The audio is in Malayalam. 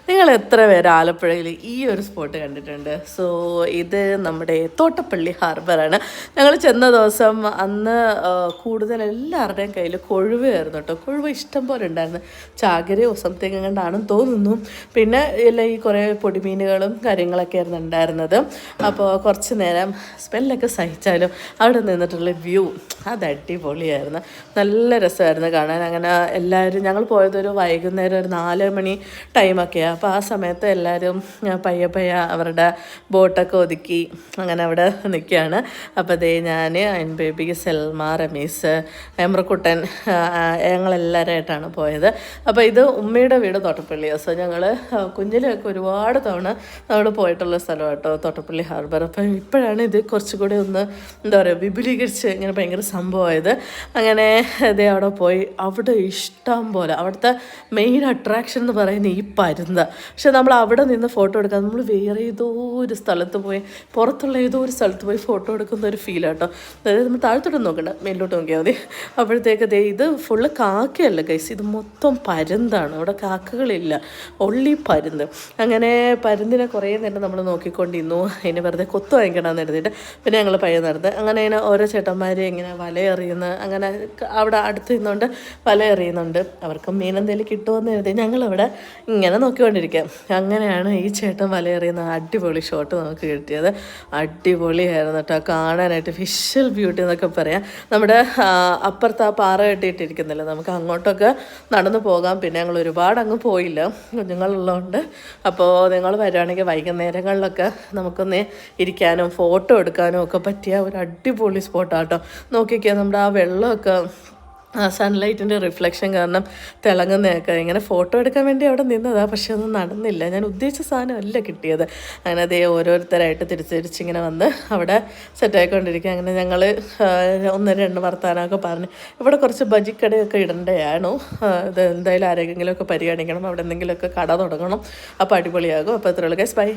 നിങ്ങൾ എത്ര പേര് ആലപ്പുഴയിൽ ഈ ഒരു സ്പോട്ട് കണ്ടിട്ടുണ്ട്? സോ ഇത് നമ്മുടെ തോട്ടപ്പള്ളി ഹാർബറാണ്. ഞങ്ങൾ ചെന്ന ദിവസം അന്ന് കൂടുതൽ എല്ലാവരുടെയും കയ്യിൽ കൊഴുവയായിരുന്നു കേട്ടോ. കൊഴുവ ഇഷ്ടം പോലെ ഉണ്ടായിരുന്നു. ചാകരയോ സംതിങ് കണ്ടാണെന്ന് തോന്നുന്നു. പിന്നെ എല്ലാം ഈ കുറേ പൊടിമീനുകളും കാര്യങ്ങളൊക്കെ ആയിരുന്നു ഉണ്ടായിരുന്നത്. അപ്പോൾ കുറച്ച് നേരം സ്മെല്ലൊക്കെ സഹിച്ചാലും അവിടെ നിന്നിട്ടുള്ള വ്യൂ അത് അടിപൊളിയായിരുന്നു. നല്ല രസമായിരുന്നു കാണാൻ. അങ്ങനെ എല്ലാവരും ഞങ്ങൾ പോയതൊരു വൈകുന്നേരം ഒരു 4 മണി ടൈമൊക്കെയാണ്. അപ്പോൾ ആ സമയത്ത് എല്ലാവരും പയ്യെ അവരുടെ ബോട്ടൊക്കെ ഒതുക്കി അങ്ങനെ അവിടെ നിൽക്കുകയാണ്. അപ്പോൾ അതേ ഞാൻ അയൻ ബേബി, സെൽമ, റമീസ്, എമ്രക്കുട്ടൻ ഞങ്ങളെല്ലാവരുമായിട്ടാണ് പോയത്. അപ്പോൾ ഇത് ഉമ്മയുടെ വീട് തോട്ടപ്പള്ളിയാണ്. സോ ഞങ്ങൾ കുഞ്ഞിലൊക്കെ ഒരുപാട് തവണ നമ്മൾ പോയിട്ടുള്ള സ്ഥലം കേട്ടോ തോട്ടപ്പള്ളി ഹാർബർ. അപ്പം ഇപ്പോഴാണ് ഇത് കുറച്ചുകൂടി ഒന്ന് എന്താ പറയുക വിപുലീകരിച്ച് ഇങ്ങനെ ഭയങ്കര സംഭവമായത്. അങ്ങനെ അതേ അവിടെ പോയി. അവിടെ ഇഷ്ടം പോലെ അവിടുത്തെ മെയിൻ അട്രാക്ഷൻ എന്ന് പറയുന്നത് ഈ പരുന്ത. പക്ഷെ നമ്മൾ അവിടെ നിന്ന് ഫോട്ടോ എടുക്കാൻ നമ്മൾ വേറെ ഏതോ ഒരു സ്ഥലത്ത് പോയി പുറത്തുള്ള ഏതോ ഒരു സ്ഥലത്ത് പോയി ഫോട്ടോ എടുക്കുന്ന ഒരു ഫീൽ കേട്ടോ. അതായത് നമ്മൾ താഴത്തോട്ട് നോക്കണ്ട, മേലോട്ട് നോക്കിയാൽ മതി. അപ്പോഴത്തേക്ക് ഇത് ഫുള്ള് കാക്കയല്ല ഗൈസ്, ഇത് മൊത്തം പരുന്താണ്. അവിടെ കാക്കകളില്ല, ഒള്ളി പരുന്ത്. അങ്ങനെ പരുന്തിനെ കുറേ നേരം നമ്മൾ നോക്കിക്കൊണ്ടിരുന്നു. അതിന് വെറുതെ കൊത്തു വാങ്ങിക്കണമെന്ന് എഴുതിയിട്ട് പിന്നെ ഞങ്ങൾ പയ്യെ നടന്ന് അങ്ങനെ ഇങ്ങനെ ഓരോ ചേട്ടന്മാരെ ഇങ്ങനെ വലയെറിയുന്ന അങ്ങനെ അവിടെ അടുത്ത് നിന്നുകൊണ്ട് വലയെറിയുന്നുണ്ട്. അവർക്ക് മീനെന്തെങ്കിലും കിട്ടുമെന്ന് എഴുതി ഞങ്ങളവിടെ ഇങ്ങനെ നോക്കിക്കൊണ്ടിരിക്കാം. അങ്ങനെയാണ് ഈ ചേട്ടൻ വലയെറിയുന്ന അടിപൊളി ഷോട്ട് നമുക്ക് കിട്ടിയത്. അടിപൊളിയായിരുന്നു കേട്ടോ കാണാനായിട്ട്. വിഷ്വൽ ബ്യൂട്ടി എന്നൊക്കെ പറയാം. നമ്മുടെ അപ്പുറത്ത് ആ പാറ കെട്ടിയിട്ടിരിക്കുന്നില്ല, നമുക്ക് അങ്ങോട്ടൊക്കെ നടന്നു പോകാം. പിന്നെ ഞങ്ങൾ ഒരുപാട് അങ്ങ് പോയില്ല, കുഞ്ഞുങ്ങളുള്ളതുകൊണ്ട്. അപ്പോൾ നിങ്ങൾ വരുവാണെങ്കിൽ വൈകുന്നേരങ്ങളിലൊക്കെ നമുക്കൊന്ന് ഇരിക്കാനും ഫോട്ടോ എടുക്കാനും ഒക്കെ പറ്റിയ ഒരു അടിപൊളി സ്പോട്ടാട്ടോ. നോക്കിക്കുക, നമ്മുടെ ആ വെള്ളമൊക്കെ സൺലൈറ്റിൻ്റെ റിഫ്ലക്ഷൻ കാരണം തിളങ്ങുന്നതൊക്കെ. ഇങ്ങനെ ഫോട്ടോ എടുക്കാൻ വേണ്ടി അവിടെ നിന്നതാണ്, പക്ഷെ ഒന്നും നടന്നില്ല. ഞാൻ ഉദ്ദേശിച്ച സാധനമല്ല കിട്ടിയത്. അങ്ങനെ അതേ ഓരോരുത്തരായിട്ട് തിരിച്ചിങ്ങനെ വന്ന് അവിടെ സെറ്റായിക്കൊണ്ടിരിക്കുക. അങ്ങനെ ഞങ്ങൾ 1-2 വർത്താനമൊക്കെ പറഞ്ഞ് ഇവിടെ കുറച്ച് ബജിക്കടയൊക്കെ ഇടേണ്ടതാണോ, ഇത് എന്തായാലും ആരെങ്കിലുമൊക്കെ പരിഗണിക്കണം, അവിടെ എന്തെങ്കിലുമൊക്കെ കട തുടങ്ങണം. അപ്പോൾ അടിപൊളിയാകും. അപ്പോൾ അത്രയുള്ളൂ ഗൈസ്, ബൈ.